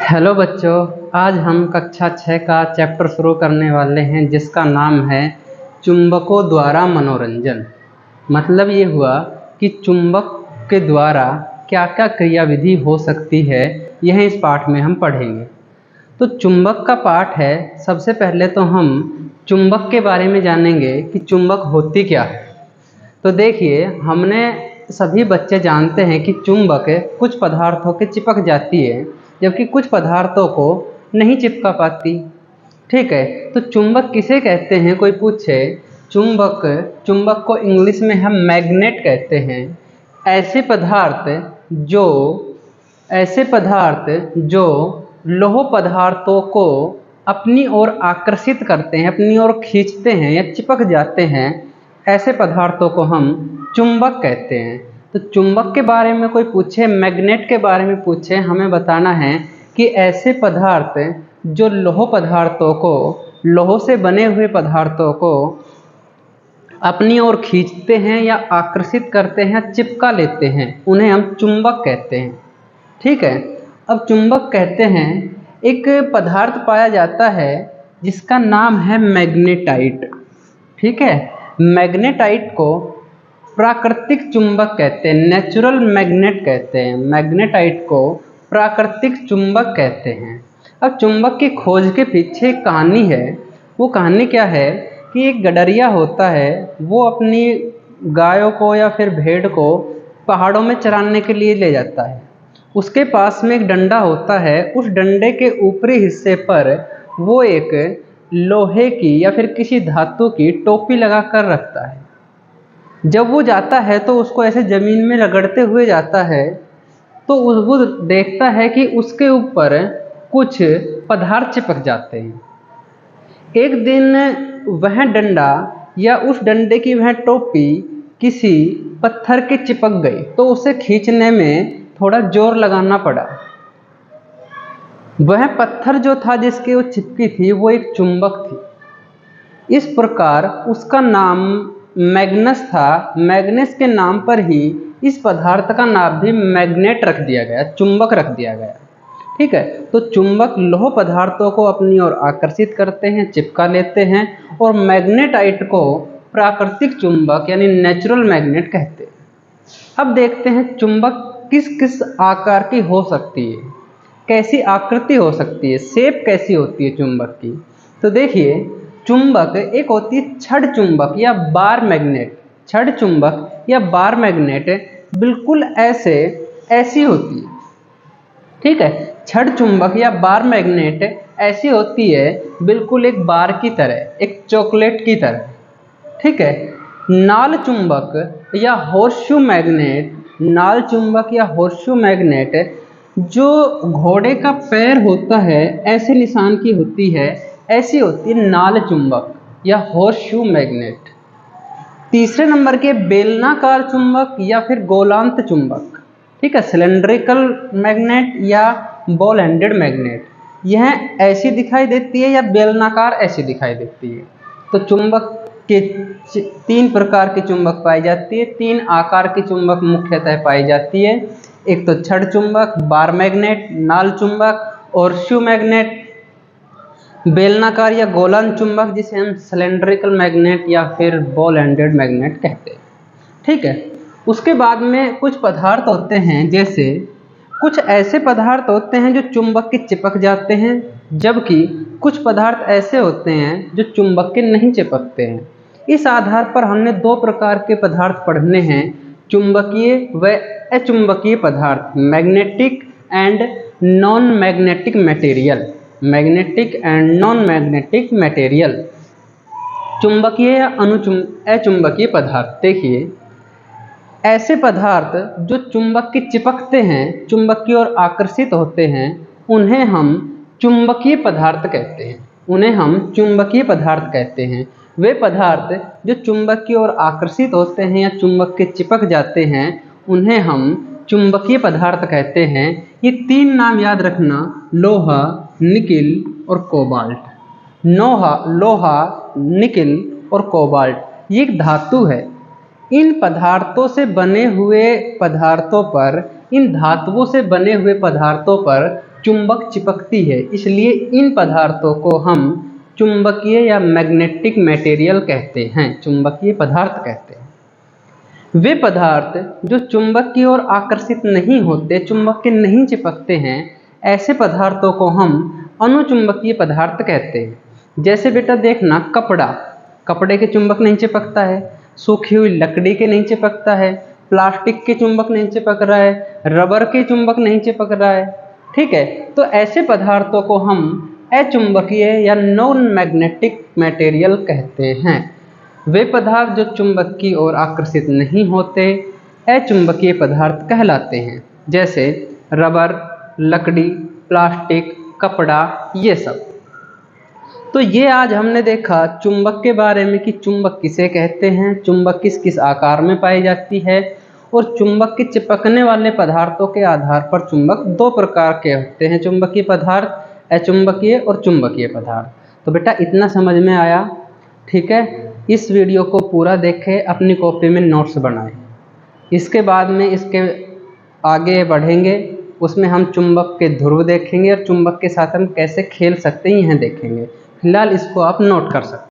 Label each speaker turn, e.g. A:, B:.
A: Hello बच्चों, आज हम कक्षा 6 का चैप्टर शुरू करने वाले हैं जिसका नाम है चुंबकों द्वारा मनोरंजन। मतलब ये हुआ कि चुंबक के द्वारा क्या क्या क्रियाविधि हो सकती है, यह इस पाठ में हम पढ़ेंगे। तो चुंबक का पाठ है। सबसे पहले तो हम चुंबक के बारे में जानेंगे कि चुंबक होती क्या है। तो देखिए, हमने सभी बच्चे जानते हैं कि चुंबक कुछ पदार्थों के चिपक जाती है, जबकि कुछ पदार्थों को नहीं चिपका पाती। ठीक है, तो चुंबक किसे कहते हैं? कोई पूछे, चुंबक को इंग्लिश में हम मैग्नेट कहते हैं। ऐसे पदार्थ जो लोह पदार्थों को अपनी ओर आकर्षित करते हैं, अपनी ओर खींचते हैं या चिपक जाते हैं, ऐसे पदार्थों को हम चुंबक कहते हैं। तो चुंबक के बारे में कोई पूछे, मैग्नेट के बारे में पूछे, हमें बताना है कि ऐसे पदार्थ जो लोह से बने हुए पदार्थों को अपनी ओर खींचते हैं या आकर्षित करते हैं, चिपका लेते हैं, उन्हें हम चुंबक कहते हैं। ठीक है, अब चुंबक कहते हैं एक पदार्थ पाया जाता है जिसका नाम है मैग्नेटाइट। ठीक है, मैग्नेटाइट को प्राकृतिक चुंबक कहते हैं, नेचुरल मैग्नेट कहते हैं। मैग्नेटाइट को प्राकृतिक चुंबक कहते हैं। अब चुंबक की खोज के पीछे एक कहानी है। वो कहानी क्या है कि एक गडरिया होता है, वो अपनी गायों को या फिर भेड़ को पहाड़ों में चराने के लिए ले जाता है। उसके पास में एक डंडा होता है। उस डंडे के ऊपरी हिस्से पर वो एक लोहे की या फिर किसी धातु की टोपी लगा कर रखता है। जब वो जाता है तो उसको ऐसे ज़मीन में रगड़ते हुए जाता है, तो वो देखता है कि उसके ऊपर कुछ पदार्थ चिपक जाते हैं। एक दिन वह डंडा या उस डंडे की वह टोपी किसी पत्थर के चिपक गई, तो उसे खींचने में थोड़ा जोर लगाना पड़ा। वह पत्थर जो था जिसके वो चिपकी थी, वो एक चुंबक थी। इस प्रकार उसका नाम मैग्नस था। मैग्नस के नाम पर ही इस पदार्थ का नाम भी मैग्नेट रख दिया गया, चुंबक रख दिया गया। ठीक है, तो चुंबक लोह पदार्थों को अपनी ओर आकर्षित करते हैं, चिपका लेते हैं, और मैग्नेटाइट को प्राकृतिक चुंबक यानी नेचुरल मैग्नेट कहते हैं। अब देखते हैं चुंबक किस किस आकार की हो सकती है, कैसी आकृति हो सकती है, शेप कैसी होती है चुंबक की। तो देखिए, चुंबक एक होती है छड़ चुंबक या बार मैग्नेट। छड़ चुंबक या बार मैग्नेट बिल्कुल ऐसी होती है। ठीक है, छड़ चुंबक या बार मैग्नेट ऐसी होती है बिल्कुल एक बार की तरह, एक चॉकलेट की तरह। ठीक है, नाल चुंबक या होर्सशू मैग्नेट, नाल चुंबक या होर्सशू मैग्नेट जो घोड़े का पैर होता है ऐसे निशान की होती है, ऐसी होती है नाल चुंबक या होर्सशू मैग्नेट। तीसरे नंबर के बेलनाकार चुंबक या फिर गोलांत चुंबक। ठीक है, सिलेंड्रिकल मैग्नेट या बॉल एंडेड मैग्नेट, यह ऐसी दिखाई देती है या बेलनाकार ऐसी दिखाई देती है। तो चुंबक के 3 प्रकार की चुंबक पाई जाती है, 3 आकार की चुंबक मुख्यतः पाई जाती है। एक तो छड़ चुंबक, बार मैग्नेट, नाल चुंबक और शू मैग्नेट। बेलनाकार या गोलांत चुंबक जिसे हम सिलेंड्रिकल मैग्नेट या फिर बॉल एंडेड मैग्नेट कहते हैं। ठीक है, उसके बाद में कुछ पदार्थ होते हैं, जैसे कुछ ऐसे पदार्थ होते हैं जो चुंबक के चिपक जाते हैं, जबकि कुछ पदार्थ ऐसे होते हैं जो चुंबक के नहीं चिपकते हैं। इस आधार पर हमने 2 प्रकार के पदार्थ पढ़ने हैं, चुंबकीय व अचुंबकीय पदार्थ, magnetic and non magnetic material. Magnetic and non magnetic material, चुंबकीय या अचुंबकीय पदार्थ। देखिए, ऐसे पदार्थ जो चुंबक के चिपकते हैं, चुंबक की ओर आकर्षित होते हैं, उन्हें हम चुंबकीय पदार्थ कहते हैं। उन्हें हम चुंबकीय पदार्थ कहते हैं। वे पदार्थ जो चुंबक की ओर आकर्षित होते हैं या चुंबक के चिपक जाते हैं, उन्हें हम चुंबकीय पदार्थ कहते हैं। ये 3 नाम याद रखना, लोहा, निकिल और कोबाल्ट। लोहा, निकिल और कोबाल्ट, ये एक धातु है। इन पदार्थों से बने हुए पदार्थों पर, इन धातुओं से बने हुए पदार्थों पर चुंबक चिपकती है, इसलिए इन पदार्थों को हम चुंबकीय या मैग्नेटिक मटेरियल कहते हैं, चुंबकीय पदार्थ कहते हैं। वे पदार्थ जो चुंबक की ओर आकर्षित नहीं होते, चुंबक के नहीं चिपकते हैं, ऐसे पदार्थों को हम अनुचुंबकीय पदार्थ कहते हैं। जैसे बेटा देखना, कपड़े के चुंबक नहीं चिपकता है, सूखी हुई लकड़ी के नहीं चिपकता है, प्लास्टिक के चुंबक नहीं चिपक रहा है, रबर के चुंबक नहीं चिपक रहा है, ठीक है। तो ऐसे पदार्थों को हम अचुंबकीय या नॉन मैग्नेटिक मटेरियल कहते हैं। वे पदार्थ जो चुंबक की ओर आकर्षित नहीं होते अचुंबकीय पदार्थ कहलाते हैं, जैसे रबर, लकड़ी, प्लास्टिक, कपड़ा, ये सब। तो ये आज हमने देखा चुंबक के बारे में कि चुंबक किसे कहते हैं, चुंबक किस किस आकार में पाई जाती है, और चुंबक के चिपकने वाले पदार्थों के आधार पर चुंबक दो प्रकार के होते हैं, चुंबकीय पदार्थ, अचुंबकीय और चुंबकीय पदार्थ। तो बेटा इतना समझ में आया, ठीक है। इस वीडियो को पूरा देखें, अपनी कॉपी में नोट्स बनाएं। इसके बाद में इसके आगे बढ़ेंगे, उसमें हम चुंबक के ध्रुव देखेंगे और चुंबक के साथ हम कैसे खेल सकते हैं यह देखेंगे। फिलहाल इसको आप नोट कर सकते हैं।